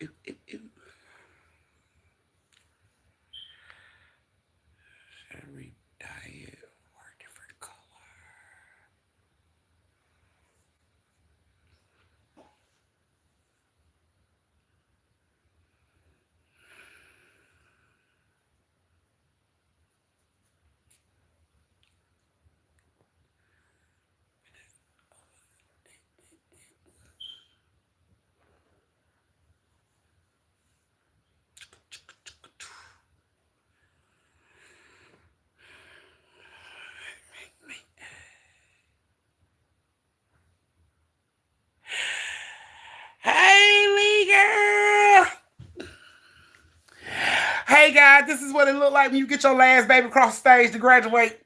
Ew. Should we dye it or a different color? Hey, Lee girl. Hey, guys, this is what it looked like when you get your last baby across the stage to graduate.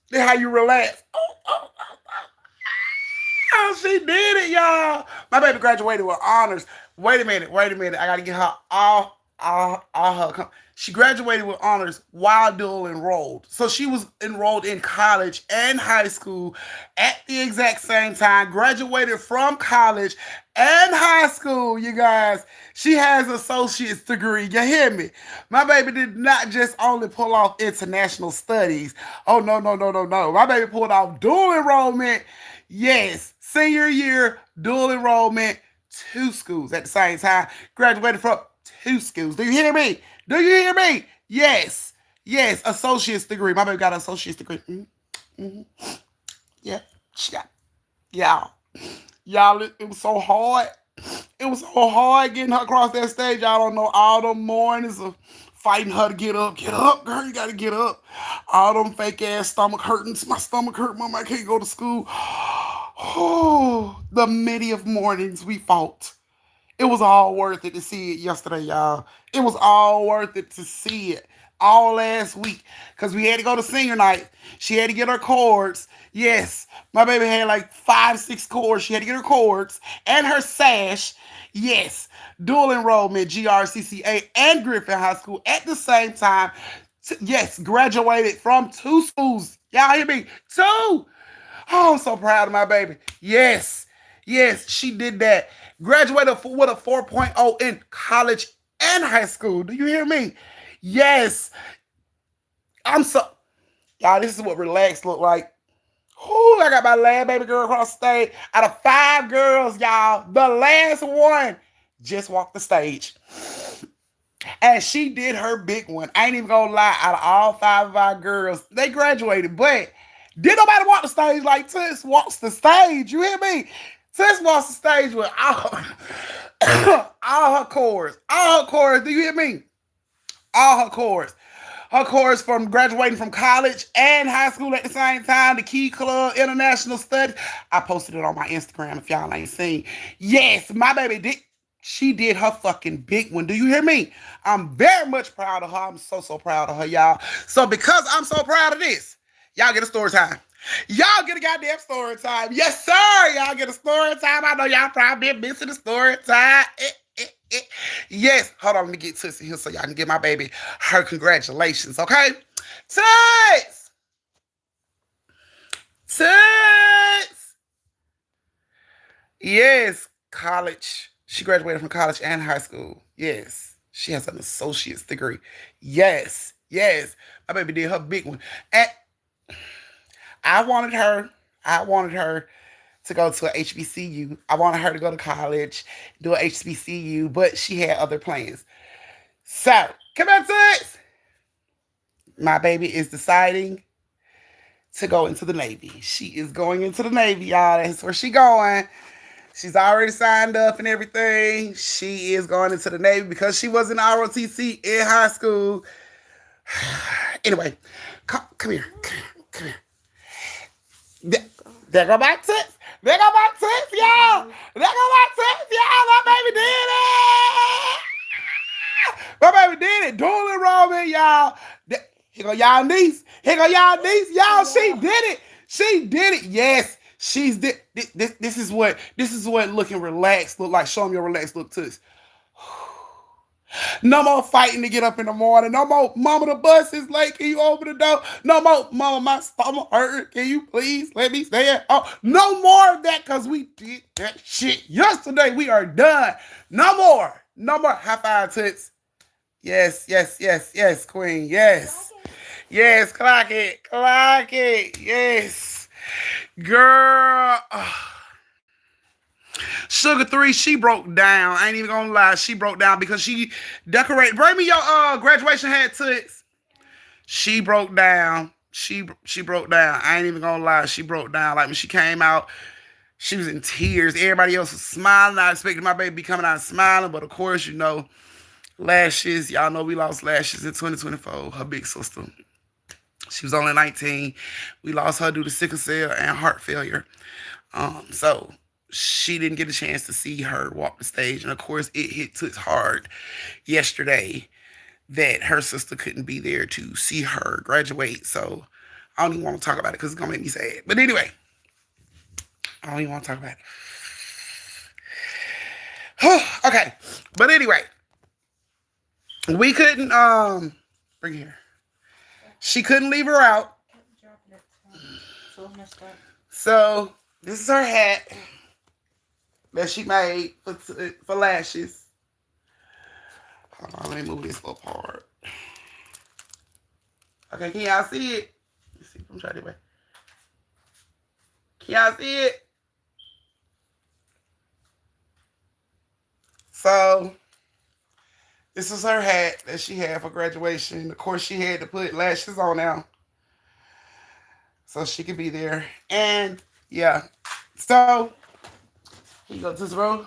This how you relax. Oh, she did it, y'all. My baby graduated with honors. Wait a minute. I gotta get her all her. She graduated with honors while dual enrolled. So she was enrolled in college and high school at the exact same time. Graduated from college and high school, you guys. She has an associate's degree. You hear me? My baby did not just only pull off international studies. Oh, no. My baby pulled off dual enrollment. Yes, senior year, dual enrollment, two schools at the same time. Graduated from two schools. Do you hear me? Do you hear me? Yes. Yes, associate's degree. My baby got an associate's degree. Yeah. Yeah. Y'all. Y'all, it was so hard. It was so hard getting her across that stage. Y'all don't know all them mornings of fighting her to get up. Get up, girl. You got to get up. All them fake ass stomach hurtings. My stomach hurt. Mom, I can't go to school. Oh, the many of mornings we fought. It was all worth it to see it yesterday, y'all. It was all worth it to see it all last week because we had to go to senior night. She had to get her cords. Yes, my baby had like 5, 6 cords. She had to get her cords and her sash. Yes, dual enrollment, GRCCA and Griffin High School at the same time. Yes, graduated from two schools. Y'all hear me? Two. Oh, I'm so proud of my baby. Yes, yes, she did that. Graduated with a 4.0 in college and high school. Do you hear me? Yes. I'm so, y'all, this is what relaxed look like. Whoo, I got my last baby girl across the stage. Out of 5 girls, y'all, the last one just walked the stage. And she did her big one. I ain't even gonna lie, out of all 5 of our girls, they graduated, but did nobody walk the stage like Toots walks the stage? You hear me? Toots walks the stage with all her chords. All her chords. Do you hear me? All her chords. Her chords from graduating from college and high school at the same time. The Key Club International Studies. I posted it on my Instagram if y'all ain't seen. Yes, my baby did. She did her fucking big one. Do you hear me? I'm very much proud of her. I'm so proud of her, y'all. So because I'm so proud of this, y'all get a story time. Y'all get a goddamn story time. Yes, sir. Y'all get a story time. I know y'all probably been missing the story time. Yes. Hold on, let me get Tootsie here so y'all can give my baby her congratulations, okay? Toots! Toots! Yes, college. She graduated from college and high school. Yes. She has an associate's degree. Yes. Yes. My baby did her big one. And I wanted her. I wanted her to go to a HBCU. I wanted her to go to college, do a HBCU, but she had other plans. So, come on, Toots. My baby is deciding to go into the Navy. She is going into the Navy, y'all. That's where she going. She's already signed up and everything. She is going into the Navy because she was in ROTC in high school. Anyway, come here. Come here. There go my tits. There go my tits, y'all. There go my tits, y'all. My baby did it. My baby did it. Dual enrollment, y'all. Here go y'all niece. Here go y'all niece. Y'all, she did it. She did it. Yes. She's did this is what looking relaxed look like. Show me your relaxed look to us. No more fighting to get up in the morning. No more, mama, the bus is late. Can you open the door? No more, mama, my stomach hurt. Can you please let me stay at home? No more of that because we did that shit yesterday. We are done. No more. No more high five, Toots. Yes, yes, yes, yes, Queen. Yes. Yes, clock it. Clock it. Yes. Girl. Sugar 3, she broke down. I ain't even gonna lie. She broke down because she decorated. Bring me your graduation hat, Toots. She broke down. She broke down. I ain't even gonna lie. She broke down. Like when she came out, she was in tears. Everybody else was smiling. I expected my baby to be coming out smiling, but of course, lashes. Y'all know we lost lashes in 2024. Her big sister. She was only 19. We lost her due to sickle cell and heart failure. So she didn't get a chance to see her walk the stage. And of course, it hit Toots hard yesterday that her sister couldn't be there to see her graduate. So I don't even want to talk about it because it's going to make me sad. But anyway, I don't even want to talk about it. Okay. But anyway, we couldn't, bring it here. She couldn't leave her out. So this is her hat that she made for lashes. Hold on, let me move this little part. Okay, can y'all see it? Let's see, I'm trying to way. Can y'all see it? So this is her hat that she had for graduation. Of course, she had to put lashes on now so she could be there. And yeah, so here you go, Toots Roll.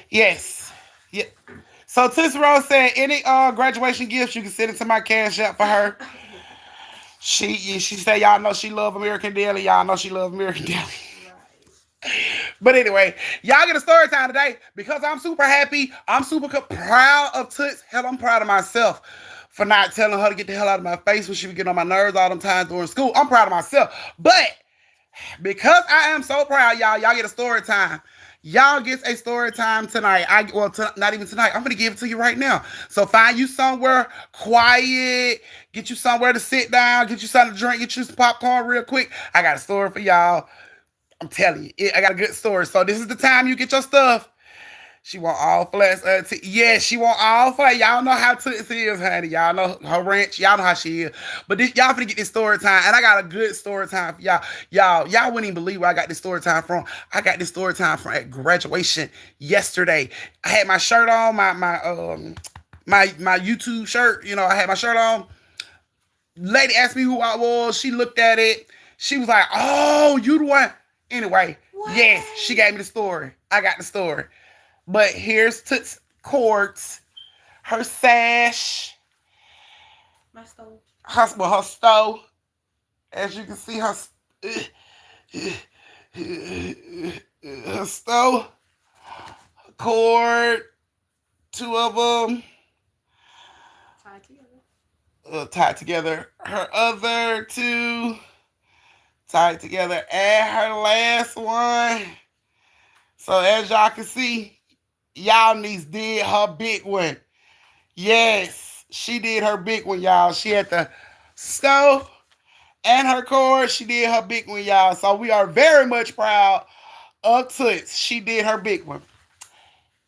Yes. Yeah. So Toots Roll said any graduation gifts you can send it to my cash app for her. She said y'all know she love American Deli. Y'all know she love American Deli. But anyway, y'all get a story time today because I'm super happy. I'm super proud of Toots. Hell, I'm proud of myself for not telling her to get the hell out of my face when she would get on my nerves all them times during school. I'm proud of myself. But because I am so proud, y'all get a story time. Y'all get a story time tonight. Not even tonight. I'm going to give it to you right now. So find you somewhere quiet. Get you somewhere to sit down. Get you something to drink. Get you some popcorn real quick. I got a story for y'all. I'm telling you, I got a good story. So this is the time you get your stuff. She want all flats. Yes, she want all flats. Y'all know how Toots is, honey. Y'all know her ranch. Y'all know how she is. But y'all finna get this story time. And I got a good story time for y'all. Y'all wouldn't even believe where I got this story time from. I got this story time from at graduation yesterday. I had my shirt on, my YouTube shirt. I had my shirt on. Lady asked me who I was. She looked at it. She was like, "Oh, you the one." Anyway, what? Yes, she gave me the story. I got the story. But here's Toots' cords, her sash, my stove. Her stove. As you can see, her stove, her cord, two of them tied together. Her other two tied together, and her last one. So as y'all can see, y'all niece did her big one. Yes, she did her big one, y'all. She had the stove and her cord. She did her big one, y'all. So we are very much proud of Toots. She did her big one.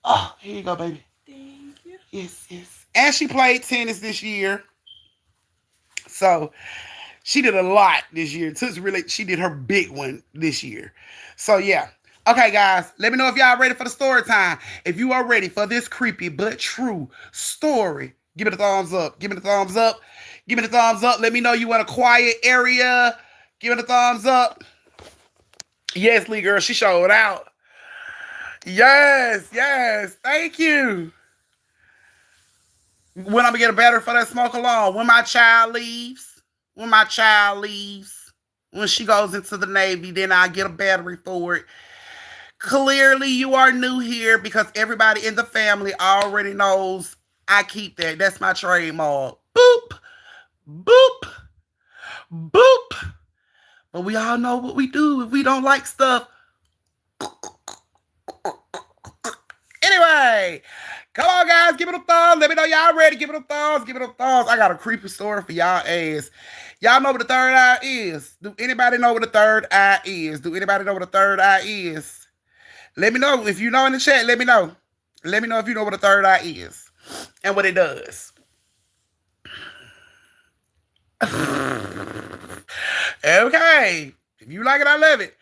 Oh, here you go, baby. Thank you. Yes, yes. And she played tennis this year. So she did a lot this year. Toots she did her big one this year. So yeah. Okay, guys, let me know if y'all ready for the story time. If you are ready for this creepy but true story, give it a thumbs up. Give me the thumbs up. Give me the thumbs up. Let me know you in a quiet area. Give it a thumbs up. Yes, Lee girl, she showed out. Yes, yes. Thank you. When I'm gonna get a battery for that smoke alarm? When my child leaves. When my child leaves. When she goes into the Navy, then I'll get a battery for it. Clearly, you are new here because everybody in the family already knows I keep that. That's my trademark. Boop, boop, boop. But we all know what we do if we don't like stuff. Anyway, come on, guys. Give it a thumbs. Let me know y'all ready. Give it a thumbs. Give it a thumbs. I got a creepy story for y'all ass. Y'all know what the third eye is? Do anybody know what the third eye is? Do anybody know what the third eye is? Let me know. If you know in the chat, let me know. Let me know if you know what a third eye is and what it does. Okay. If you like it, I love it.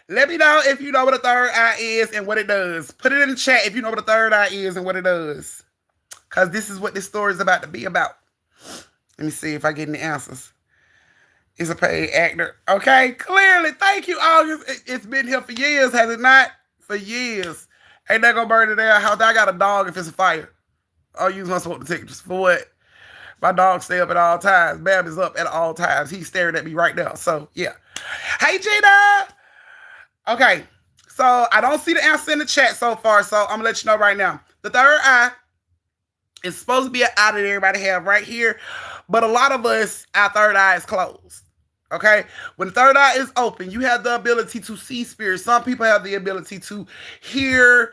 Let me know if you know what a third eye is and what it does. Put it in the chat if you know what a third eye is and what it does. Because this is what this story is about to be about. Let me see if I get any answers. Is a paid actor. Okay, clearly. Thank you, August. It's been here for years, has it not? For years. Ain't that gonna burn it down? How I got a dog if it's a fire? I'll use my smoke detectors. For what? My dog stay up at all times. Bab is up at all times. He's staring at me right now. So, yeah. Hey, Gina! Okay. So, I don't see the answer in the chat so far. So, I'm going to let you know right now. The third eye is supposed to be an eye that everybody have right here. But a lot of us, our third eye is closed. Okay? When the third eye is open, you have the ability to see spirits. Some people have the ability to hear,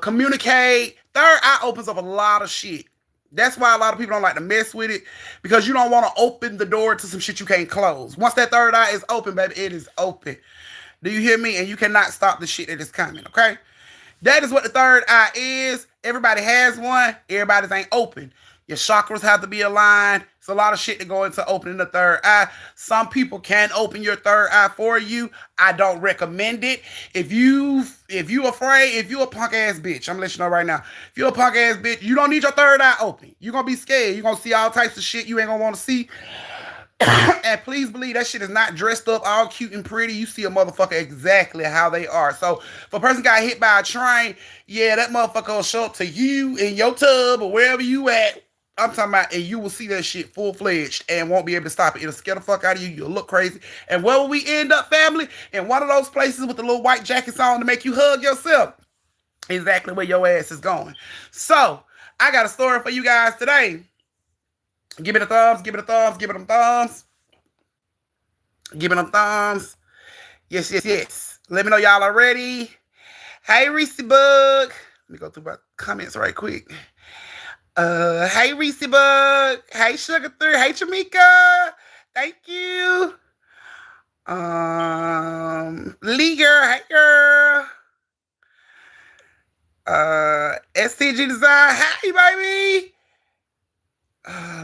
communicate. Third eye opens up a lot of shit. That's why a lot of people don't like to mess with it, because you don't want to open the door to some shit you can't close. Once that third eye is open, baby, it is open. Do you hear me? And you cannot stop the shit that is coming, okay? That is what the third eye is. Everybody has one. Everybody's ain't open. Your chakras have to be aligned. It's a lot of shit to go into opening the third eye. Some people can open your third eye for you. I don't recommend it. If you afraid, if you a punk ass bitch, I'm gonna let you know right now. If you a punk ass bitch, you don't need your third eye open. You're gonna be scared. You're gonna see all types of shit you ain't gonna want to see. And please believe that shit is not dressed up all cute and pretty. You see a motherfucker exactly how they are. So if a person got hit by a train, yeah, that motherfucker will show up to you in your tub or wherever you at. I'm talking about, and you will see that shit full-fledged and won't be able to stop it. It'll scare the fuck out of you. You'll look crazy. And where will we end up, family? In one of those places with the little white jackets on to make you hug yourself. Exactly where your ass is going. So, I got a story for you guys today. Give it a thumbs, give it a thumbs, give it them thumbs. Give it them thumbs. Yes, yes, yes. Let me know y'all are ready. Hey, Reese Bug. Let me go through my comments right quick. Hey, Reese Bug. Hey, Sugar 3. Hey, Jamaica. Thank you. Lee girl. Hey, girl. STG Design. Hey, baby.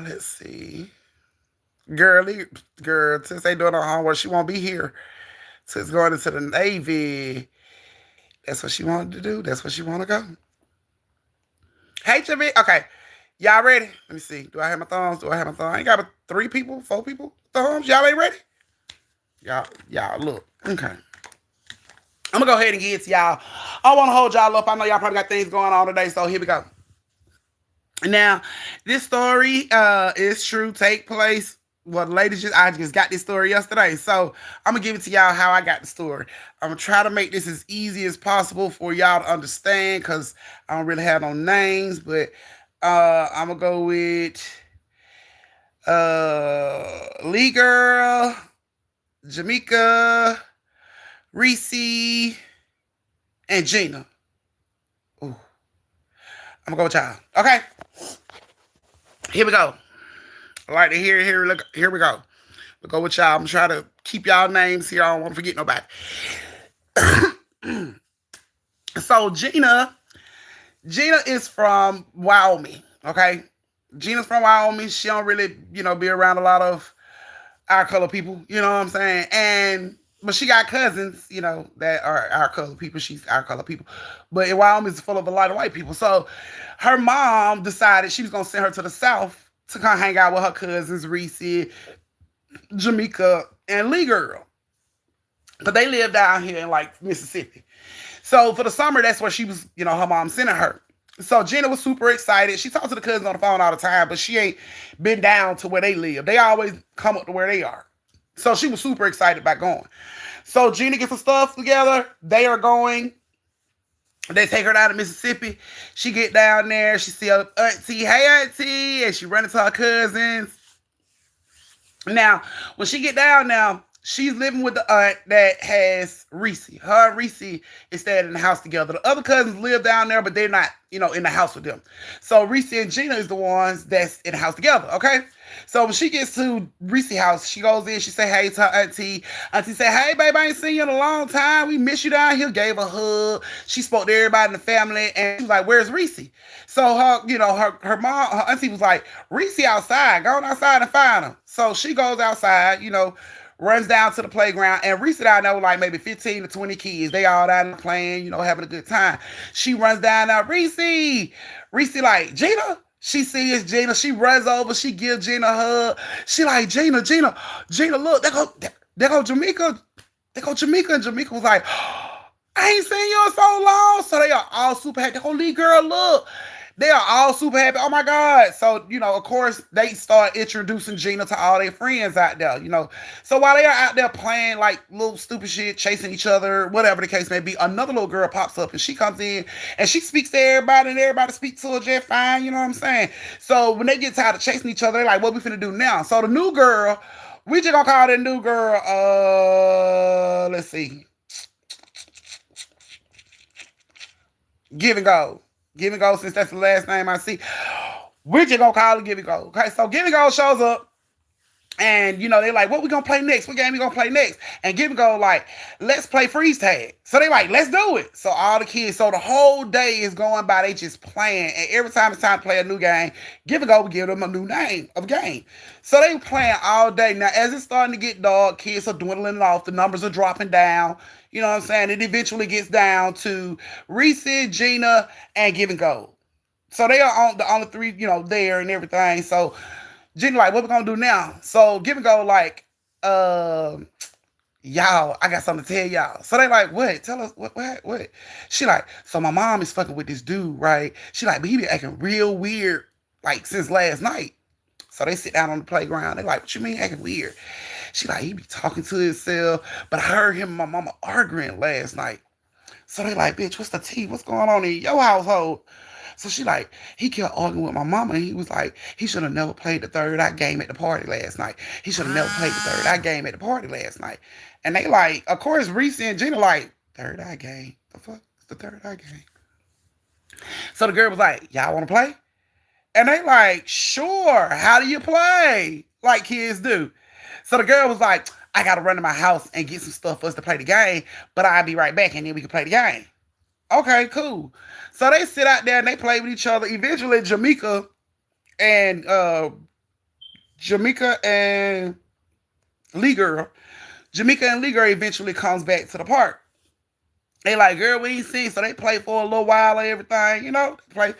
Let's see. Girl, since they doing her homework, she won't be here. Since going into the Navy. That's what she wanted to do. That's what she want to go. Hey, Jimmy. Okay. Y'all ready? Let me see. Do I have my thumbs? I ain't got but 3 people, 4 people thumbs. Y'all ain't ready? Y'all, look. Okay. I'm going to go ahead and get it to y'all. I want to hold y'all up. I know y'all probably got things going on today, so here we go. Now, this story is true. Take place. Well, ladies, I just got this story yesterday, so I'm going to give it to y'all how I got the story. I'm going to try to make this as easy as possible for y'all to understand, because I don't really have no names, but I'm going to go with Lee Girl, Jamaica, Reese, and Gina. Ooh. I'm going to go with y'all. Okay. Here we go. All right, here we go. We'll go with y'all. I'm trying to keep y'all names here. I don't want to forget nobody. So Gina is from Wyoming. Okay, Gina's from Wyoming. She don't really, be around a lot of our color people. You know what I'm saying? But she got cousins, that are our color people. She's our color people. But in Wyoming, it's full of a lot of white people. So her mom decided she was gonna send her to the South to come hang out with her cousins, Reese, Jamaica, and Lee Girl. But they live down here in Mississippi. So for the summer, that's where she was, her mom sending her. So Gina was super excited. She talks to the cousins on the phone all the time, but she ain't been down to where they live. They always come up to where they are. So she was super excited about going. So Gina gets her stuff together. They are going. They take her down to Mississippi. She get down there. She see her auntie. Hey, auntie. And she run into her cousins. Now, when she get down now, She's living with the aunt that has Reese. Her and Reese is staying in the house together. The other cousins live down there, but they're not, in the house with them. So Reese and Gina is the ones that's in the house together, okay? So when she gets to Reese's house, she goes in, she say hey to her auntie. Auntie say, hey babe, I ain't seen you in a long time. We miss you down here. Gave her a hug. She spoke to everybody in the family and she was like, where's Reese? So her mom, her auntie was like, Reese outside. Go on outside and find him. So she goes outside, runs down to the playground, and Reese down there with like maybe 15 to 20 kids. They all down there playing, having a good time. She runs down there, Reese. Reese like, Gina? She sees Gina. She runs over. She gives Gina a hug. She like, Gina, look, there go Jamaica. There go Jamaica. And Jamaica was like, I ain't seen you in so long. So they are all super happy. There go Lee girl, look. They are all super happy. Oh my God. So, of course, they start introducing Gina to all their friends out there. So while they are out there playing like little stupid shit, chasing each other, whatever the case may be, another little girl pops up and she comes in and she speaks to everybody and everybody speaks to her just fine. You know what I'm saying? So when they get tired of chasing each other, they're like, what we finna do now? So the new girl, we just gonna call that new girl, let's see. Give and Go. Give and Go, since that's the last name I see. We're just gonna call it Give and Go. Okay, so Give and Go shows up. And they like, what we gonna play next? What game we gonna play next? And Give and Go like, let's play freeze tag. So they like, let's do it. So all the kids, so the whole day is going by, they just playing. And every time it's time to play a new game, Give and Go will give them a new name of game. So they playing all day. Now as it's starting to get dark, kids are dwindling off, the numbers are dropping down. You know what I'm saying? It eventually gets down to Reese, Gina, and Give and Go. So they are on the only three, there and everything. So Gina like, what we gonna do now? So Give and Go like, y'all, I got something to tell y'all. So they like, what? Tell us what? She like, so my mom is fucking with this dude, right? She like, but he be acting real weird, like since last night. So they sit down on the playground. They like, what you mean acting weird? She like, he be talking to himself, but I heard him and my mama arguing last night. So they like, bitch, what's the tea? What's going on in your household? So she like, he kept arguing with my mama, and he was like, he should have never played the third eye game at the party last night. He should have never played the third eye game at the party last night. And they like, of course, Reese and Gina like, third eye game? The fuck? It's the third eye game. So the girl was like, y'all want to play? And they like, sure. How do you play? Like kids do. So the girl was like, I got to run to my house and get some stuff for us to play the game, but I'll be right back and then we can play the game. Okay, cool. So they sit out there and they play with each other. Eventually, and Jamaica and Lee Girl eventually comes back to the park. They like, girl, we ain't seen. So they play for a little while and everything, they play.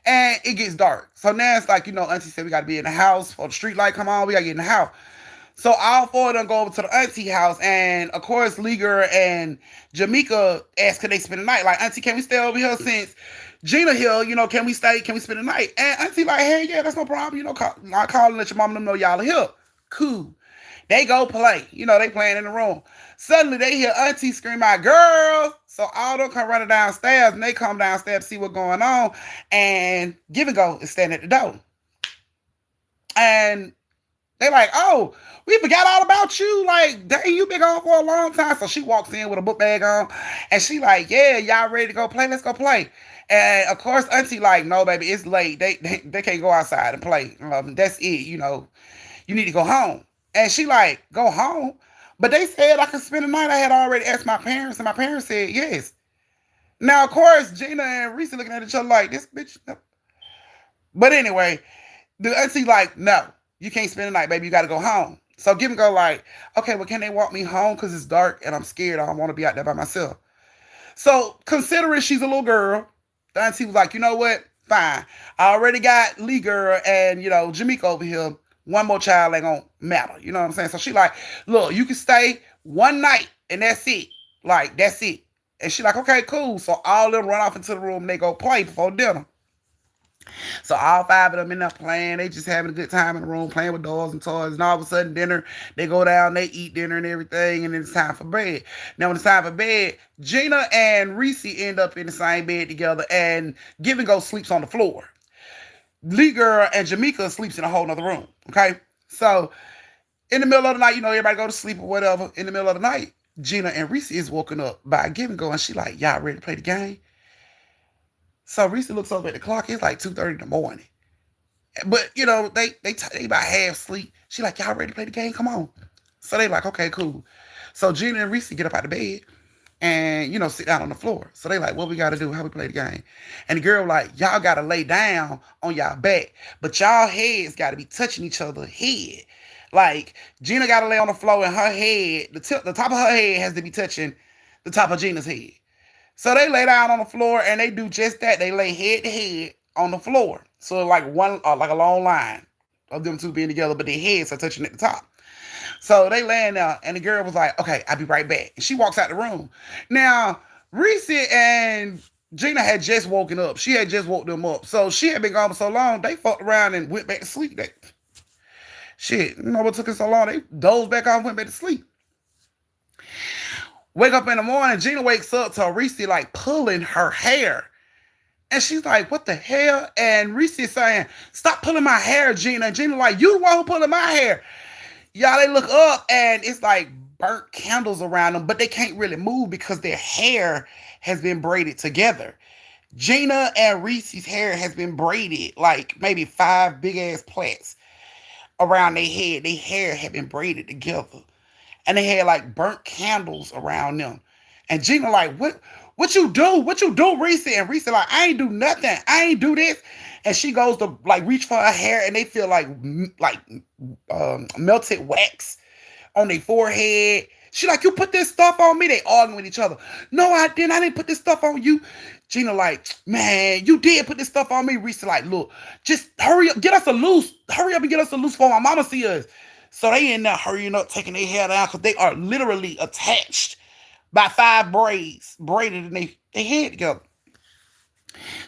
And it gets dark. So now it's like, auntie said we got to be in the house. For the street light come on, we got to get in the house. So all four of them go over to the auntie house. And, of course, Liger and Jamaica ask, could they spend the night? Like, auntie, can we stay over here since Gina here? Can we stay? Can we spend the night? And auntie like, hey, yeah, that's no problem. I'll call and let your mom know y'all are here. Cool. They go play. They playing in the room. Suddenly, they hear auntie scream out, girl. So all them come running downstairs, and they come downstairs to see what's going on. And Give and Go is standing at the door. And they like, oh, we forgot all about you. Like, dang, you been gone for a long time. So she walks in with a book bag on. And she like, yeah, y'all ready to go play? Let's go play. And, of course, auntie like, no, baby, it's late. They can't go outside and play. That's it, You need to go home. And she like, go home? But they said I could spend the night. I had already asked my parents, and my parents said yes. Now, of course, Gina and Reese looking at each other like, this bitch. No. But anyway, the auntie like, no, you can't spend the night, baby. You got to go home. So Give and Go like, okay, well, can they walk me home? Because it's dark and I'm scared. I don't want to be out there by myself. So considering she's a little girl, the auntie was like, you know what? Fine. I already got Lee Girl and, Jamaica over here. One more child ain't gonna matter. You know what I'm saying? So she like, look, you can stay one night and that's it. Like, that's it. And she like, okay, cool. So all of them run off into the room and they go play before dinner. So all five of them in there playing. They just having a good time in the room, playing with dolls and toys. And all of a sudden, dinner, they go down, they eat dinner and everything, and then it's time for bed. Now, when it's time for bed, Gina and Reese end up in the same bed together, and Give and Go sleeps on the floor. Lee Girl and Jamaica sleeps in a whole nother room. Okay? So In the middle of the night, everybody go to sleep or whatever. In the middle of the night, Gina and Reese is woken up by a give and go, and she like, y'all ready to play the game? So Reese looks over at the clock. It's like 2:30 in the morning. But they about half sleep. She like, y'all ready to play the game? Come on. So they like, okay, cool. So Gina and Reese get up out of bed and sit down on the floor. So they like, what we gotta do? How we play the game? And the girl like, y'all gotta lay down on y'all back, but y'all heads gotta be touching each other's head. Like Gina gotta lay on the floor and her head, the top of her head has to be touching the top of Gina's head. So they lay down on the floor and they do just that. They lay head to head on the floor. So like like a long line of them two being together, but their heads are touching at the top. So they laying there, and the girl was like, "Okay, I'll be right back." And she walks out the room. Now Reese and Gina had just woken up. She had just woke them up. So she had been gone for so long, they fucked around and went back to sleep. Shit, what took it so long? They dozed back off and went back to sleep. Wake up in the morning, Gina wakes up to Reese like pulling her hair. And she's like, what the hell? And Reese is saying, stop pulling my hair, Gina. And Gina like, you the one who pulling my hair. Y'all, they look up and it's like burnt candles around them, but they can't really move because their hair has been braided together. Gina and Reese's hair has been braided, like maybe 5 big ass plaits around their head. Their hair had been braided together. And they had like burnt candles around them. And Gina like, what you do? What you do, Reese? And Reese like, I ain't do nothing. I ain't do this. And she goes to like reach for her hair, and they feel like melted wax on their forehead. She like, you put this stuff on me? They arguing with each other. No, I didn't. I didn't put this stuff on you. Gina like, man, you did put this stuff on me. Reese like, look, just hurry up, get us a loose. Hurry up and get us a loose for my mama see us. So they in there hurrying up, taking their hair down because they are literally attached by 5 braids braided in their head together.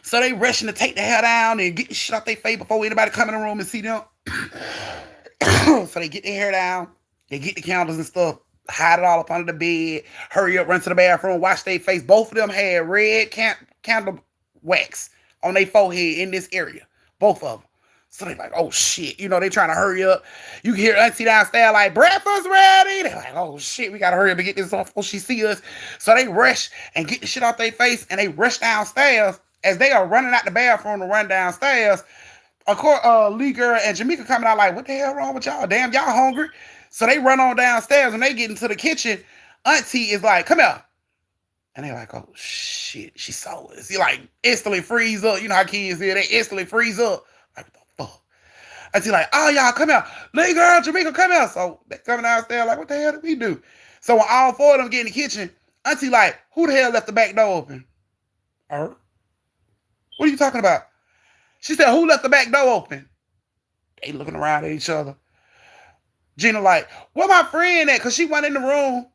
So they rushing to take the hair down and get the shit out their face before anybody come in the room and see them. So they get their hair down, they get the candles and stuff, hide it all up under the bed, hurry up, run to the bathroom, wash their face. Both of them had red candle wax on their forehead in this area. Both of them. So they like, oh shit, they trying to hurry up. You can hear Auntie downstairs like, breakfast ready. They're like, oh shit, we gotta hurry up and get this off before she see us. So they rush and get the shit off their face, and they rush downstairs. As they are running out the bathroom to run downstairs, of course, Lee Girl and Jamaica coming out like, what the hell wrong with y'all? Damn, y'all hungry? So they run on downstairs. When they get into the kitchen, Auntie is like, come here. And they like, oh shit, she saw us. He like instantly freeze up. You know how kids do, they instantly freeze up. Like, what the fuck? Auntie like, oh y'all, come here. Lee Girl, Jamaica, come here. So they coming downstairs like, what the hell did we do? So when all 4 of them get in the kitchen, Auntie like, who the hell left the back door open? Her. What are you talking about? She said, who left the back door open? They looking around at each other. Gina like, where my friend at? Because she went in the room.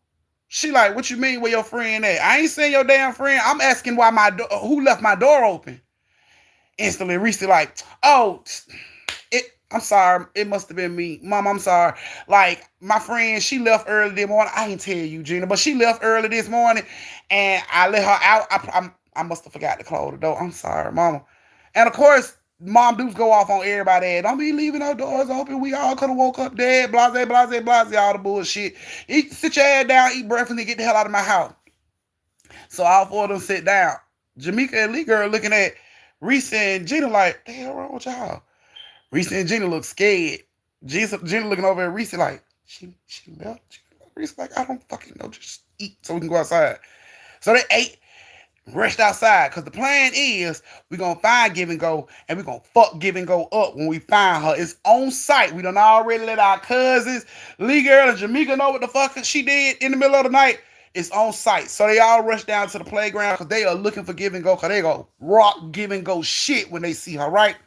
She like, what you mean where your friend at? I ain't saying your damn friend. I'm asking why who left my door open? Instantly, Reese like, oh, I'm sorry. It must have been me. Mom, I'm sorry. Like, my friend, she left early this morning. I ain't tell you, Gina, but she left early this morning, and I let her out. I must have forgot to close the door. I'm sorry, Mama. And of course, Mom dudes go off on everybody. Don't be leaving our doors open. We all could have woke up dead. Blase, blase, blase, all the bullshit. Sit your ass down, eat breakfast, and get the hell out of my house. So all 4 of them sit down. Jamaica and Lee Girl looking at Reese and Gina like, the hell wrong with y'all? Reese and Gina look scared. Gina looking over at Reese like, she left? Reese like, I don't fucking know. Just eat so we can go outside. So they ate. Rushed outside because the plan is we're gonna find Give and Go and we're gonna fuck Give and Go up when we find her. It's on site. We done already let our cousins, Lee Girl and Jamaica know what the fuck she did in the middle of the night. It's on site. So they all rush down to the playground because they are looking for Give and Go because they go rock Give and Go shit when they see her, right?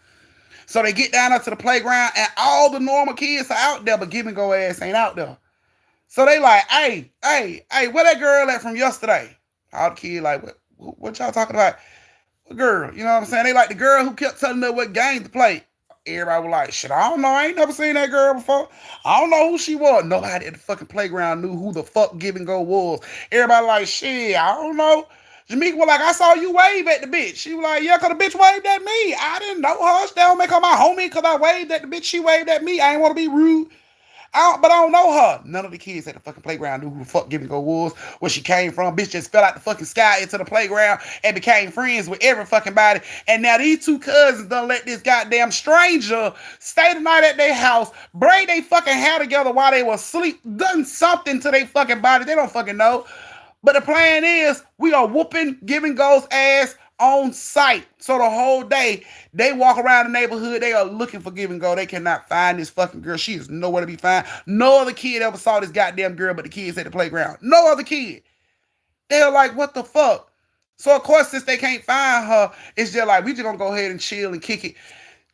So they get down to the playground and all the normal kids are out there, but Give and Go ass ain't out there. So they like, hey, where that girl at from yesterday? All the kids like, what y'all talking about? What girl? You know what I'm saying? They like the girl who kept telling them what game to play. Everybody was like, shit, I don't know. I ain't never seen that girl before. I don't know who she was. Nobody at the fucking playground knew who the fuck Give and Go was. Everybody like, shit, I don't know. Jamaica was like, I saw you wave at the bitch. She was like, yeah, because the bitch waved at me. I didn't know her. She don't make her my homie because I waved at the bitch. She waved at me. I ain't want to be rude. But I don't know her. None of the kids at the fucking playground knew who the fuck Give and Go was, where she came from. Bitch just fell out the fucking sky into the playground and became friends with every fucking body. And now these two cousins done let this goddamn stranger stay the night at their house, braid they fucking hair together while they was asleep, done something to their fucking body. They don't fucking know. But the plan is we are whooping Give and Go's ass on site. So the whole day they walk around the neighborhood, they are looking for Give and Go. They cannot find this fucking girl. She is nowhere to be found. No other kid ever saw this goddamn girl but the kids at the playground. No other kid. They're like, what the fuck? So of course, since they can't find her, it's just like we just gonna go ahead and chill and kick it.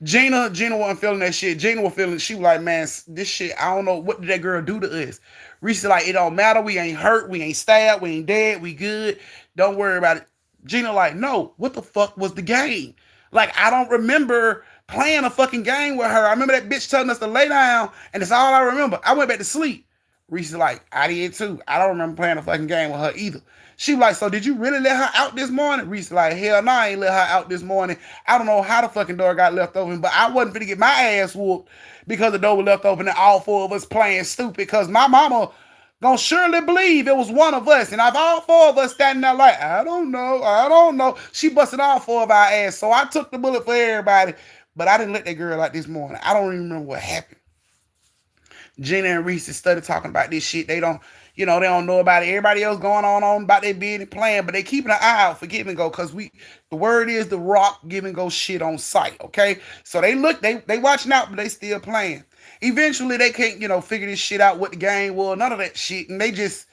Gina wasn't feeling that shit. Gina was feeling, she was like, man, this shit, I don't know, what did that girl do to us? Reese like, it don't matter, we ain't hurt, we ain't stabbed, we ain't dead, we good, don't worry about it. Gina like, no, what the fuck was the game? Like, I don't remember playing a fucking game with her. I remember that bitch telling us to lay down, and that's all I remember. I went back to sleep. Reese like, I did too. I don't remember playing a fucking game with her either. She was like, so did you really let her out this morning? Reese like, hell no, I ain't let her out this morning. I don't know how the fucking door got left open, but I wasn't finna get my ass whooped because the door was left open and all four of us playing stupid, because my mama gonna surely believe it was one of us. And if all four of us standing there like, I don't know. She busted all four of our ass. So I took the bullet for everybody, but I didn't let that girl out this morning. I don't even remember what happened. Gina and Reese started talking about this shit. They don't, they don't know about it. Everybody else going on about their business plan, but they keeping an eye out for Give and Go, because the word is the Rock Give and Go shit on site. Okay, so they watching out, but they still playing. Eventually, they can't figure this shit out, what the game was, none of that shit, and they just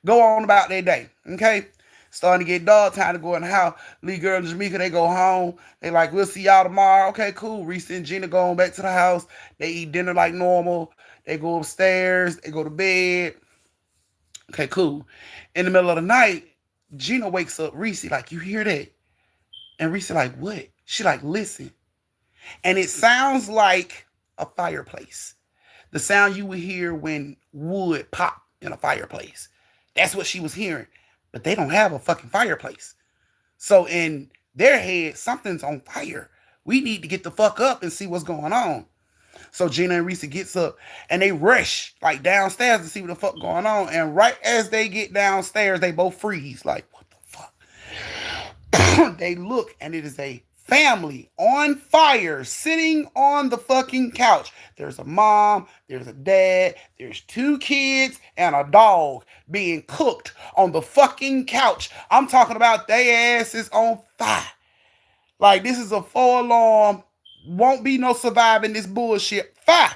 go on about their day. Okay. Starting to get dark, time to go in the house. Lee Girl and Jamaica, they go home. They like, we'll see y'all tomorrow. Okay, cool. Reese and Gina going back to the house. They eat dinner like normal. They go upstairs. They go to bed. Okay, cool. In the middle of the night, Gina wakes up Reese like, you hear that? And Reese like, what? She like, listen. And it sounds like a fireplace. The sound you would hear when wood pop in a fireplace. That's what she was hearing. But they don't have a fucking fireplace. So in their head, something's on fire. We need to get the fuck up and see what's going on. So Gina and Reese gets up and they rush like downstairs to see what the fuck going on. And right as they get downstairs, they both freeze. Like, what the fuck? They look and it is a family on fire sitting on the fucking couch. There's a mom, there's a dad, there's two kids, and a dog being cooked on the fucking couch. I'm talking about they asses on fire. Like, this is a 4 alarm. Won't be no surviving this bullshit. Fire.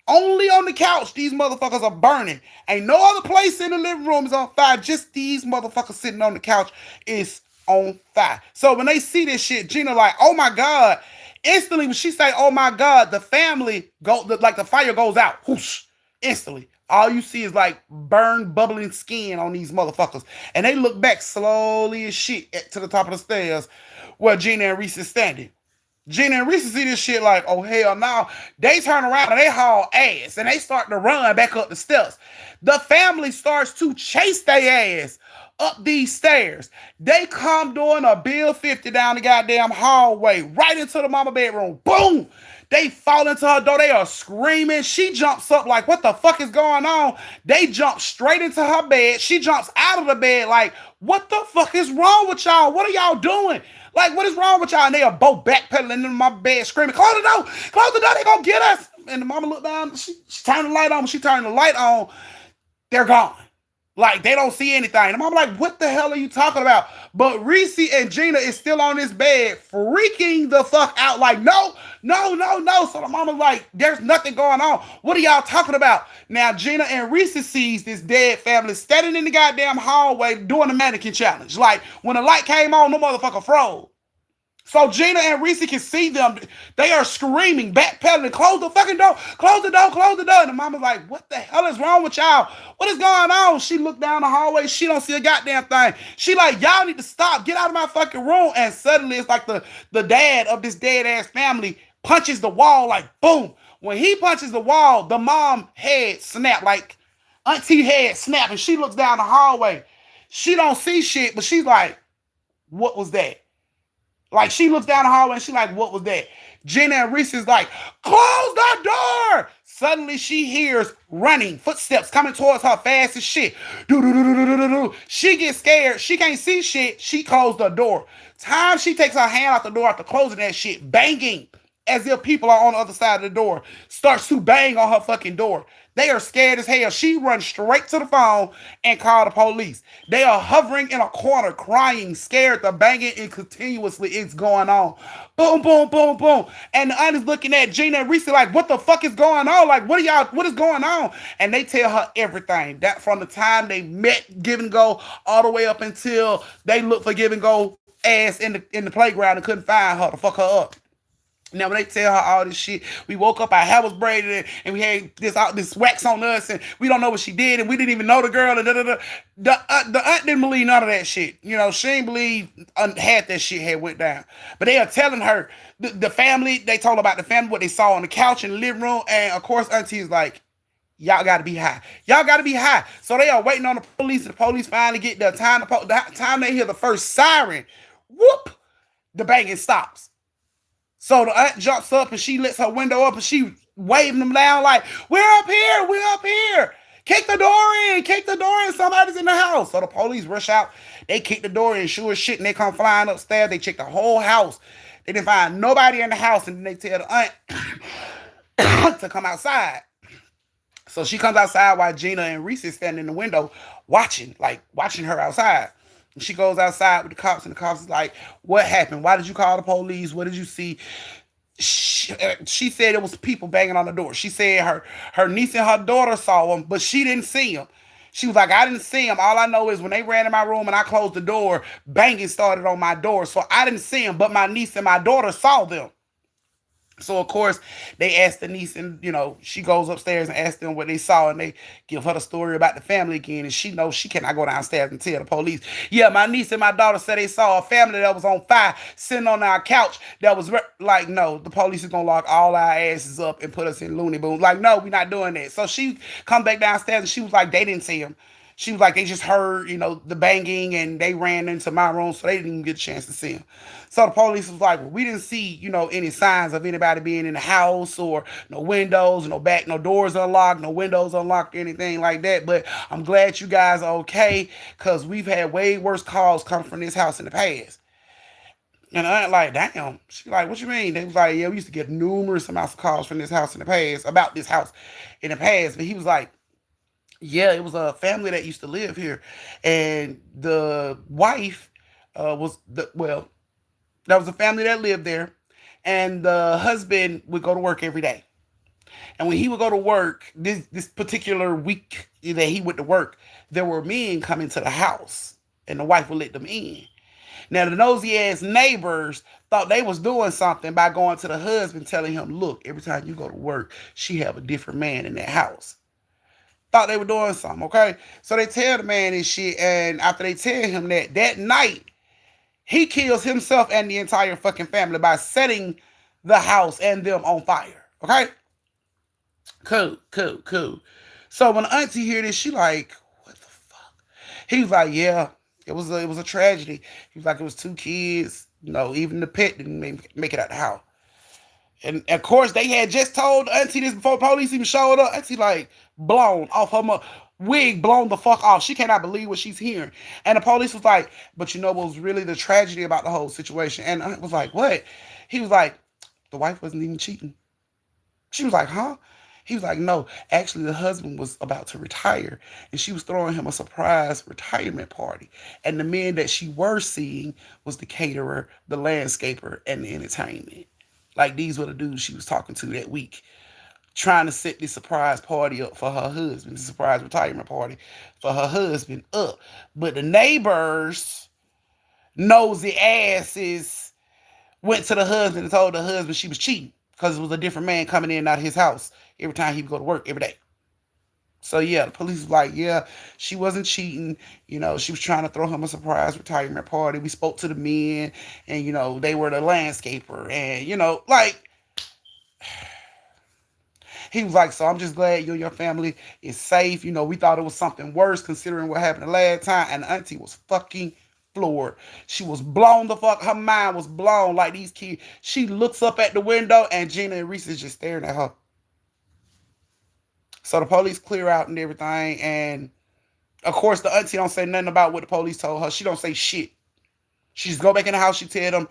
Only on the couch, these motherfuckers are burning. Ain't no other place in the living room is on fire. Just these motherfuckers sitting on the couch is on fire. So when they see this shit, Gina like, oh my God. Instantly, when she say, oh my God, the family like the fire goes out. Whoosh. Instantly. All you see is like burned, bubbling skin on these motherfuckers. And they look back slowly as shit to the top of the stairs where Gina and Reese is standing. Gina and Reese see this shit like, oh hell no. They turn around and they haul ass and they start to run back up the steps. The family starts to chase their ass up these stairs. They come doing a Bill 50 down the goddamn hallway, right into the mama bedroom. Boom! They fall into her door. They are screaming. She jumps up like, what the fuck is going on? They jump straight into her bed. She jumps out of the bed like, what the fuck is wrong with y'all? What are y'all doing? Like, what is wrong with y'all? And they are both backpedaling in my bed, screaming, close the door, they gonna get us. And the mama looked down, she turned the light on. She turned the light on, they're gone. Like, they don't see anything. And the mama like, what the hell are you talking about? But Reese and Gina is still on this bed, freaking the fuck out, like, no. So the mama's like, there's nothing going on. What are y'all talking about? Now, Gina and Reese sees this dead family standing in the goddamn hallway doing the mannequin challenge. Like, when the light came on, the motherfucker froze. So Gina and Reese can see them. They are screaming, backpedaling, close the fucking door, close the door. And the mama's like, what the hell is wrong with y'all? What is going on? She looked down the hallway. She don't see a goddamn thing. She like, y'all need to stop. Get out of my fucking room. And suddenly it's like the dad of this dead ass family punches the wall like boom. When he punches the wall, the mom head snap, like auntie head snap. And she looks down the hallway. She don't see shit, but she's like, what was that? Like, she looks down the hallway and she like, what was that? Gina and Reese is like, close the door! Suddenly she hears running footsteps coming towards her fast as shit. Do do do do do do do. She gets scared. She can't see shit. She closed the door. Time she takes her hand out the door after closing that shit, banging as if people are on the other side of the door. Starts to bang on her fucking door. They are scared as hell. She runs straight to the phone and call the police. They are hovering in a corner, crying, scared. The banging and continuously is going on. Boom, boom, boom, boom. And the aunt is looking at Gina and Reese like, what the fuck is going on? Like, what is going on? And they tell her everything. That from the time they met Give and Go all the way up until they looked for Give and Go ass in the playground and couldn't find her to fuck her up. Now when they tell her all this shit, we woke up, our hair was braided, and we had this wax on us, and we don't know what she did, and we didn't even know the girl, and da da da. The aunt didn't believe none of that shit. You know, she didn't believe half that shit had went down. But they are telling her the family. They told her about the family, what they saw on the couch in the living room, and of course, Auntie is like, y'all gotta be high. Y'all gotta be high. So they are waiting on the police, and the police finally get there. The time they hear the first siren, whoop, the banging stops. So the aunt jumps up and she lets her window up and she waving them down like, we're up here, we're up here. Kick the door in, kick the door in, somebody's in the house. So the police rush out, they kick the door in, sure as shit, and they come flying upstairs. They check the whole house. They didn't find nobody in the house, and then they tell the aunt to come outside. So she comes outside while Gina and Reese is standing in the window watching her outside. And she goes outside with the cops, and the cops is like, what happened? Why did you call the police? What did you see? She said it was people banging on the door. She said her niece and her daughter saw them, but she didn't see them. She was like, I didn't see them. All I know is when they ran in my room and I closed the door, banging started on my door. So I didn't see them, but my niece and my daughter saw them. So of course they asked the niece, and she goes upstairs and asks them what they saw, and they give her the story about the family again, and she knows she cannot go downstairs and tell the police. Yeah, my niece and my daughter said they saw a family that was on fire sitting on our couch. That was like, no, the police is gonna lock all our asses up and put us in loony boom. Like, no, we're not doing that. So she come back downstairs and she was like, they didn't see him. She was like, they just heard, the banging, and they ran into my room, so they didn't even get a chance to see him. So the police was like, well, we didn't see, any signs of anybody being in the house, or no windows, no doors unlocked, no windows unlocked, anything like that. But I'm glad you guys are okay, because we've had way worse calls come from this house in the past. And I ain't like, damn. She like, what you mean? They was like, yeah, we used to get numerous amounts of calls from this house in the past, about this house in the past. But he was like, yeah, it was a family that used to live here, and the wife that was a family that lived there, and the husband would go to work every day. And when he would go to work, this particular week that he went to work, there were men coming to the house, and the wife would let them in. Now the nosy ass neighbors thought they was doing something by going to the husband, telling him, look, every time you go to work, she have a different man in that house. Thought they were doing something, okay? So they tell the man and shit, and after they tell him that night, he kills himself and the entire fucking family by setting the house and them on fire, okay? Cool. So when auntie hear this, she like, what the fuck? He was like, yeah, it was a tragedy. He was like, it was two kids, even the pet didn't make it out the house. And of course, they had just told Auntie this before police even showed up. Auntie like blown off her wig, blown the fuck off. She cannot believe what she's hearing. And the police was like, but what was really the tragedy about the whole situation? And Aunt was like, what? He was like, the wife wasn't even cheating. She was like, huh? He was like, no, actually the husband was about to retire, and she was throwing him a surprise retirement party. And the men that she were seeing was the caterer, the landscaper, and the entertainment. Like, these were the dudes she was talking to that week, trying to set this surprise party up for her husband, the surprise retirement party for her husband up. But the neighbors, nosy asses, went to the husband and told the husband she was cheating because it was a different man coming in and out of his house every time he would go to work every day. So yeah, the police was like, yeah, she wasn't cheating. She was trying to throw him a surprise retirement party. We spoke to the men, and they were the landscaper, and like, he was like, so I'm just glad you and your family is safe. We thought it was something worse considering what happened the last time. And the auntie was fucking floored. She was blown the fuck. Her mind was blown like these kids. She looks up at the window, and Gina and Reese is just staring at her. So the police clear out and everything, and of course the auntie don't say nothing about what the police told her. She don't say shit. She just go back in the house. She tell them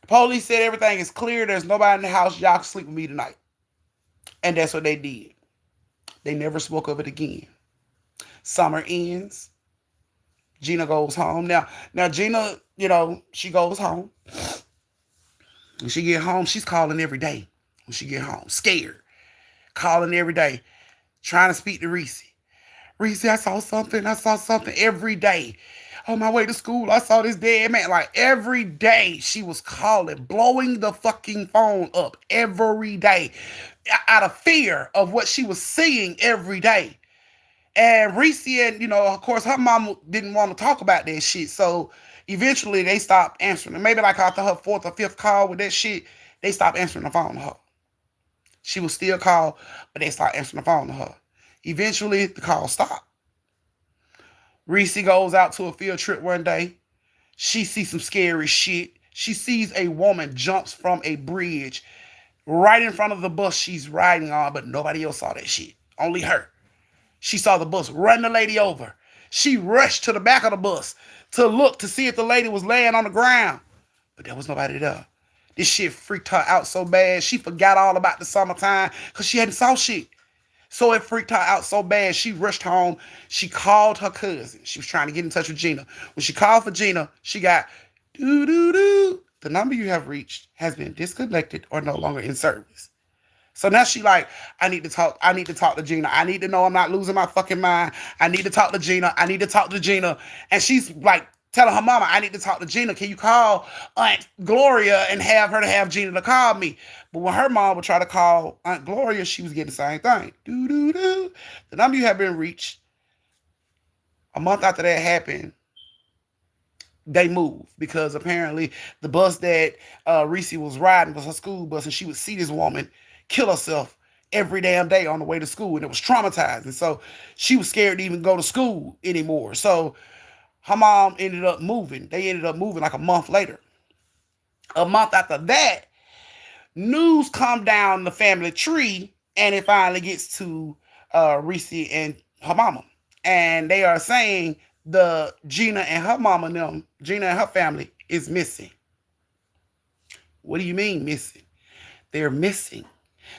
the police said everything is clear. There's nobody in the house. Y'all can sleep with me tonight, and that's what they did. They never spoke of it again. Summer ends. Gina goes home. Now Gina, she goes home. When she get home, she's calling every day. When she get home, scared, calling every day, trying to speak to Reese. Reese, I saw something. I saw something every day. On my way to school, I saw this dead man. Like every day, she was calling, blowing the fucking phone up every day, out of fear of what she was seeing every day. And Reese and, of course, her mom didn't want to talk about that shit. So eventually they stopped answering. Maybe like after her fourth or fifth call with that shit, they stopped answering the phone to her. She was still called, but they stopped answering the phone to her. Eventually, the call stopped. Reese goes out to a field trip one day. She sees some scary shit. She sees a woman jumps from a bridge right in front of the bus she's riding on, but nobody else saw that shit. Only her. She saw the bus run the lady over. She rushed to the back of the bus to look to see if the lady was laying on the ground. But there was nobody there. This shit freaked her out so bad. She forgot all about the summertime because she hadn't saw shit. So it freaked her out so bad. She rushed home. She called her cousin. She was trying to get in touch with Gina. When she called for Gina, she got doo doo doo. The number you have reached has been disconnected or no longer in service. So now she like, I need to talk. I need to talk to Gina. I need to know I'm not losing my fucking mind. I need to talk to Gina. I need to talk to Gina. And she's like telling her mama, I need to talk to Gina. Can you call Aunt Gloria and have her to have Gina to call me? But when her mom would try to call Aunt Gloria, she was getting the same thing. Doo doo doo. The number you have been reached. A month after that happened, they moved because apparently the bus that Reese was riding was her school bus, and she would see this woman kill herself every damn day on the way to school, and it was traumatizing. So she was scared to even go to school anymore. So her mom ended up moving. They ended up moving like a month later. A month after that, news come down the family tree, and it finally gets to Reese and her mama. And they are saying the Gina and her mama, Gina and her family is missing. What do you mean missing? They're missing.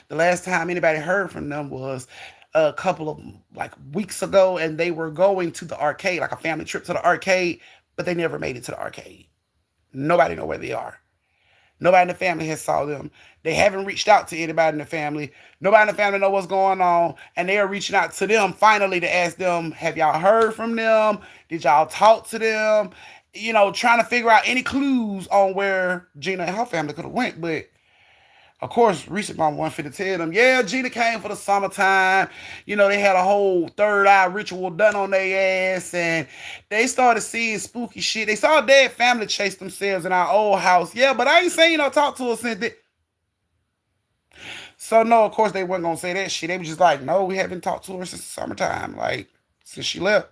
The last time anybody heard from them was a couple of like weeks ago, and they were going to the arcade, like a family trip to the arcade, but they never made it to the arcade. Nobody know where they are. Nobody in the family has saw them. They haven't reached out to anybody in the family. Nobody in the family know what's going on, and they are reaching out to them finally to ask them, have y'all heard from them? Did y'all talk to them? Trying to figure out any clues on where Gina and her family could have went, but of course, recent mom wanted to tell them, yeah, Gina came for the summertime. They had a whole third eye ritual done on their ass, and they started seeing spooky shit. They saw a dead family chase themselves in our old house. Yeah, but I ain't seen no talk to us since then. So, no, of course, they wasn't going to say that shit. They were just like, no, we haven't talked to her since the summertime, like, since she left.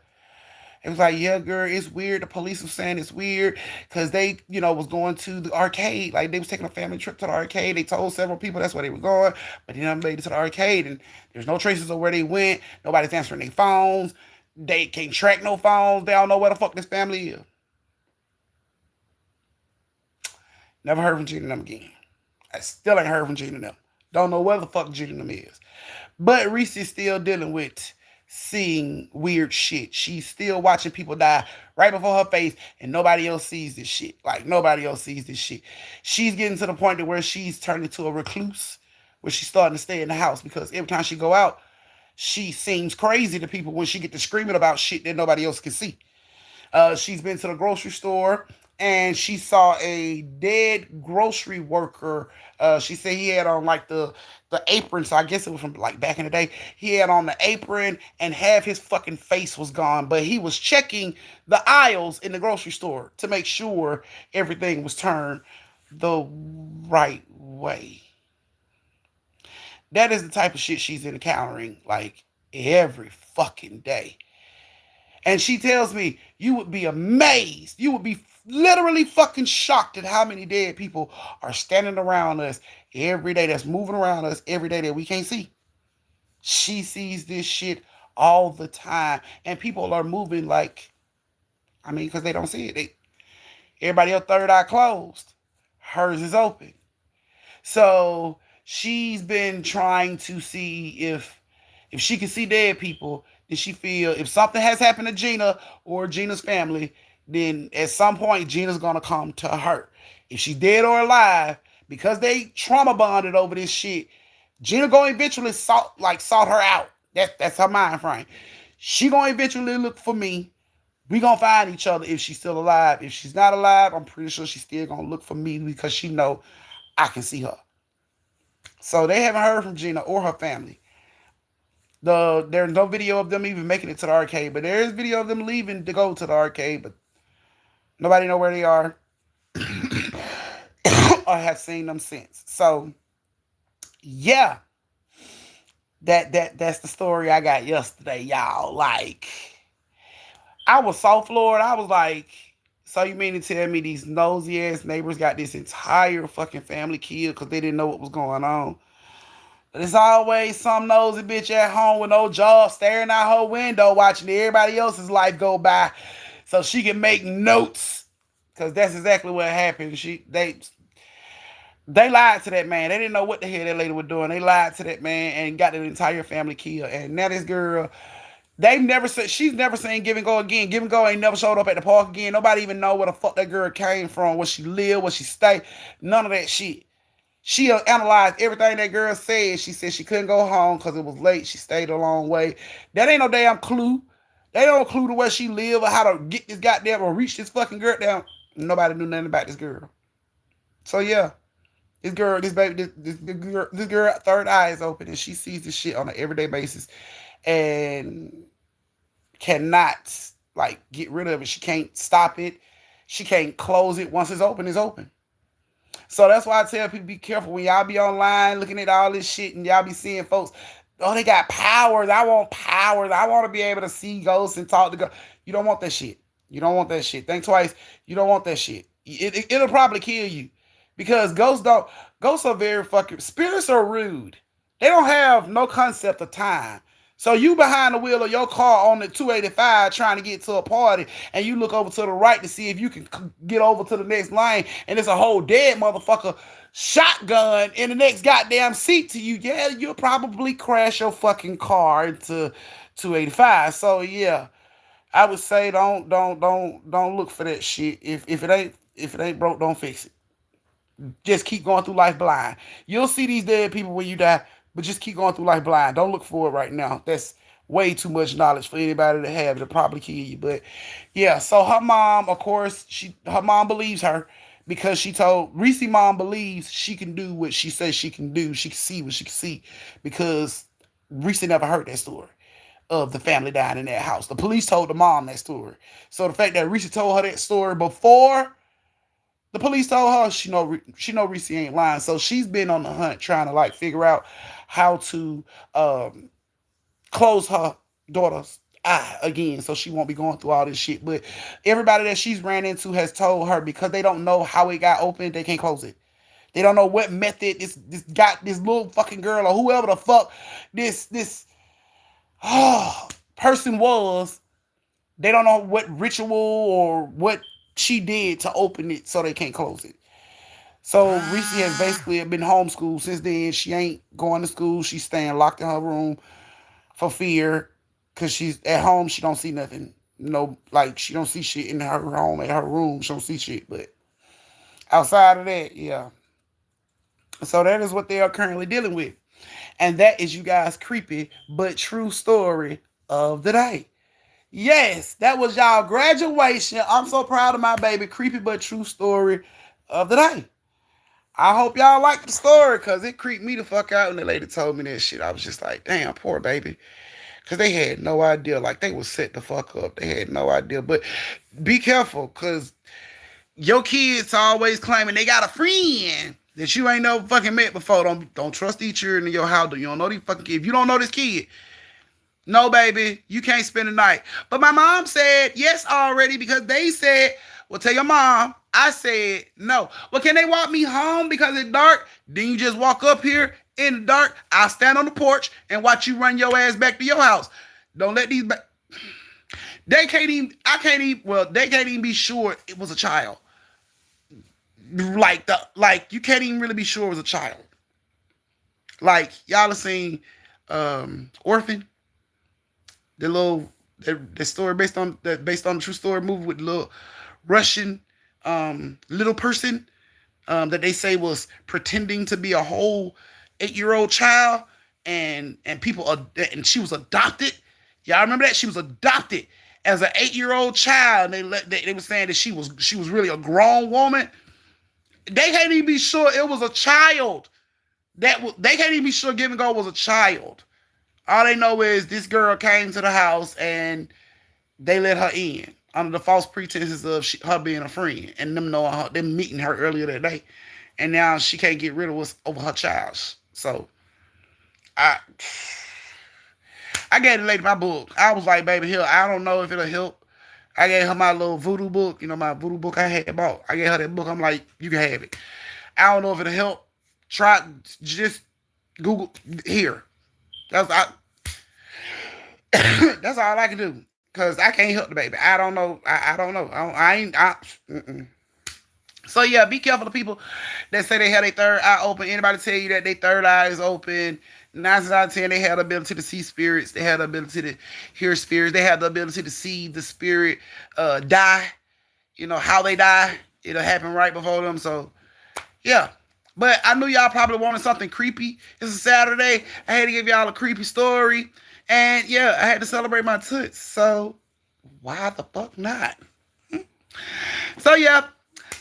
It was like, yeah, girl, it's weird. The police was saying it's weird because they, was going to the arcade. Like, they was taking a family trip to the arcade. They told several people that's where they were going, but they never made it to the arcade, and there's no traces of where they went. Nobody's answering their phones. They can't track no phones. They don't know where the fuck this family is. Never heard from Gina and them again. I still ain't heard from Gina and them. Don't know where the fuck Gina and them is. But Reese is still dealing with seeing weird shit. She's still watching people die right before her face, and nobody else sees this shit. Like, nobody else sees this shit. She's getting to the point to where she's turning into a recluse, where she's starting to stay in the house because every time she go out, she seems crazy to people when she get to screaming about shit that nobody else can see. She's been to the grocery store, and she saw a dead grocery worker. She said he had on like the apron, so I guess it was from like back in the day. He had on the apron, and half his fucking face was gone, but he was checking the aisles in the grocery store to make sure everything was turned the right way. That is the type of shit she's encountering like every fucking day. And she tells me, you would be amazed. You would be literally fucking shocked at how many dead people are standing around us every day, that's moving around us every day that we can't see. She sees this shit all the time. And people are moving like, I mean, because they don't see it. Everybody else third eye closed. Hers is open. So she's been trying to see if she can see dead people, then she feel if something has happened to Gina or Gina's family, then at some point Gina's gonna come to her. If she's dead or alive, because they trauma bonded over this shit, Gina gonna eventually sort her out. That's her mind frame. She gonna eventually look for me. We gonna find each other if she's still alive. If she's not alive, I'm pretty sure she's still gonna look for me because she know I can see her. So they haven't heard from Gina or her family. There's no video of them even making it to the arcade, but there is video of them leaving to go to the arcade, but nobody know where they are or have seen them since. So yeah, that's the story I got yesterday, y'all. Like I was so floored. I was like, so you mean to tell me these nosy ass neighbors got this entire fucking family killed because they didn't know what was going on? But it's always some nosy bitch at home with no job staring out her window watching everybody else's life go by so she can make notes. Cause that's exactly what happened. They lied to that man. They didn't know what the hell that lady was doing. They lied to that man and got the entire family killed. And now this girl, they've never said she's never seen Give and Go again. Give and Go ain't never showed up at the park again. Nobody even know where the fuck that girl came from, where she lived, where she stayed. None of that shit. She analyzed everything that girl said. She said she couldn't go home because it was late. She stayed a long way. That ain't no damn clue. They don't clue to where she live or how to get this goddamn or reach this fucking girl down. Nobody knew nothing about this girl. So yeah, this girl, this baby, this girl, third eye is open and she sees this shit on an everyday basis and cannot like get rid of it. She can't stop it. She can't close it. Once it's open, it's open. So that's why I tell people be careful when y'all be online looking at all this shit and y'all be seeing folks, oh, they got powers. I want powers. I want to be able to see ghosts and talk to ghosts. You don't want that shit. You don't want that shit. Think twice. You don't want that shit. It'll probably kill you because ghosts are very fucking, spirits are rude. They don't have no concept of time. So you behind the wheel of your car on the 285 trying to get to a party and you look over to the right to see if you can get over to the next lane and it's a whole dead motherfucker shotgun in the next goddamn seat to you. Yeah, you'll probably crash your fucking car into 285. So yeah, I would say don't look for that shit. If it ain't broke, don't fix it. Just keep going through life blind. You'll see these dead people when you die, but just keep going through life blind. Don't look for it right now. That's way too much knowledge for anybody to have. It'll probably kill you. But yeah, so her mom, of course, her mom believes her because she told Reese mom believes she can do what she says she can do. She can see what she can see because Reese never heard that story of the family dying in that house. The police told the mom that story. So the fact that Reese told her that story before the police told her, she know Reese ain't lying. So she's been on the hunt trying to like figure out how to close her daughter's eye again so she won't be going through all this shit. But everybody that she's ran into has told her because they don't know how it got open, they can't close it. They don't know what method this little fucking girl or whoever the fuck this person was. They don't know what ritual or what she did to open it so they can't close it. So Reese has basically been homeschooled since then. She ain't going to school. She's staying locked in her room for fear because she's at home. She don't see nothing. No, like she don't see shit in her home, at her room. She don't see shit. But outside of that, yeah. So that is what they are currently dealing with. And that is you guys' creepy but true story of the day. Yes, that was y'all graduation. I'm so proud of my baby. Creepy but true story of the day. I hope y'all like the story because it creeped me the fuck out when the lady told me that shit. I was just like, damn, poor baby. Because they had no idea. Like, they was set the fuck up. They had no idea. But be careful because your kids always claiming they got a friend that you ain't never fucking met before. Don't trust these children in your house. You don't know these fucking kids. If you don't know this kid, no, baby, you can't spend the night. But my mom said yes already because they said, well, tell your mom. I said no. Well, can they walk me home because it's dark? Then you just walk up here in the dark. I'll stand on the porch and watch you run your ass back to your house. Don't let these. They can't even. I can't even. Well, they can't even be sure it was a child. Like you can't even really be sure it was a child. Like y'all have seen Orphan, the little the story based on the true story movie with the little Russian little person that they say was pretending to be a whole 8-year-old child, and people and she was adopted. Y'all remember that she was adopted as an 8-year-old child. And they were saying that she was really a grown woman. They can't even be sure it was a child. They can't even be sure Give and Go was a child. All they know is this girl came to the house and they let her in under the false pretenses of her being a friend and them knowing her, them meeting her earlier that day, and now she can't get rid of what's over her child. So I gave the lady my book. I was like, baby, here, I don't know if it'll help. I gave her my little voodoo book, my voodoo book I had bought. I gave her that book. I'm like, you can have it. I don't know if it'll help. Try just Google here. That's I. That's all I can do. Cause I can't help the baby. I don't know. I don't know. I ain't. So yeah, be careful of people that say they have their third eye open. Anybody tell you that their third eye is open? 9 out of 10, they have the ability to see spirits. They have the ability to hear spirits. They have the ability to see the spirit die. How they die. It'll happen right before them. So yeah. But I knew y'all probably wanted something creepy. It's a Saturday. I had to give y'all a creepy story. And yeah, I had to celebrate my toots. So why the fuck not? So yeah,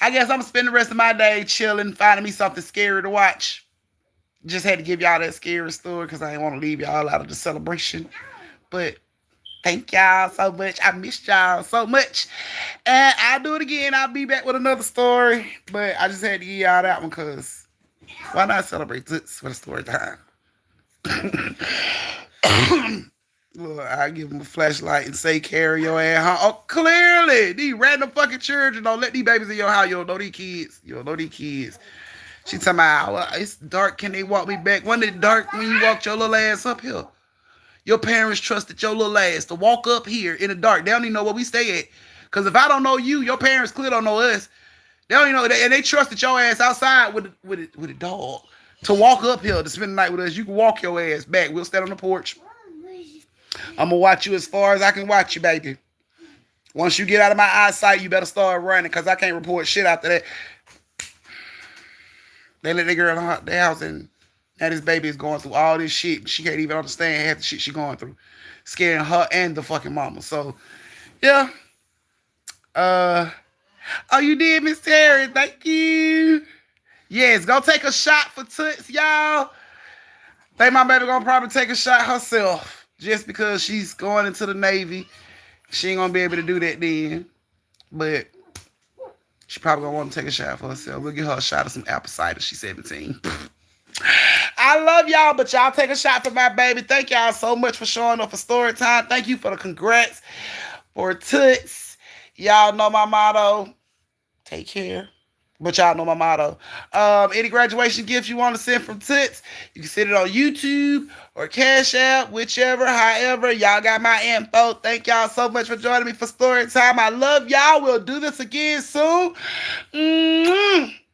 I guess I'm going to spend the rest of my day chilling, finding me something scary to watch. Just had to give y'all that scary story because I didn't want to leave y'all out of the celebration. But thank y'all so much. I missed y'all so much. And I'll do it again. I'll be back with another story. But I just had to give y'all that one because why not celebrate toots for the story time? Well, I give them a flashlight and say, carry your ass home. Oh, clearly, these random fucking children don't let these babies in your house. You don't know these kids. You don't know these kids. She talking about, well, it's dark. Can they walk me back? When it dark when you walked your little ass up here? Your parents trusted your little ass to walk up here in the dark. They don't even know where we stay at. Because if I don't know you, your parents clearly don't know us. They don't even know. And they trusted your ass outside with a dog to walk up here to spend the night with us. You can walk your ass back. We'll stand on the porch. I'm going to watch you as far as I can watch you, baby. Once you get out of my eyesight, you better start running because I can't report shit after that. They let that girl in their house and now this baby is going through all this shit. She can't even understand half the shit she's going through. Scaring her and the fucking mama. So, yeah. Oh, you did, Miss Terry. Thank you. Yes, go take a shot for Toots, y'all. Think my baby gonna probably take a shot herself. Just because she's going into the Navy. She ain't gonna be able to do that then. But she probably gonna want to take a shot for herself. We'll give her a shot of some apple cider. She's 17. I love y'all, but y'all take a shot for my baby. Thank y'all so much for showing up for story time. Thank you for the congrats for Toots. Y'all know my motto. Take care. But y'all know my motto. Any graduation gifts you want to send from Toots, you can send it on YouTube or Cash App, whichever, however. Y'all got my info. Thank y'all so much for joining me for story time. I love y'all. We'll do this again soon.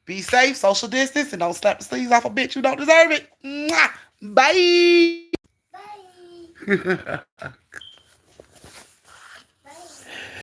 Be safe, social distance, and don't slap the sleeves off a bitch who don't deserve it. Bye. Bye.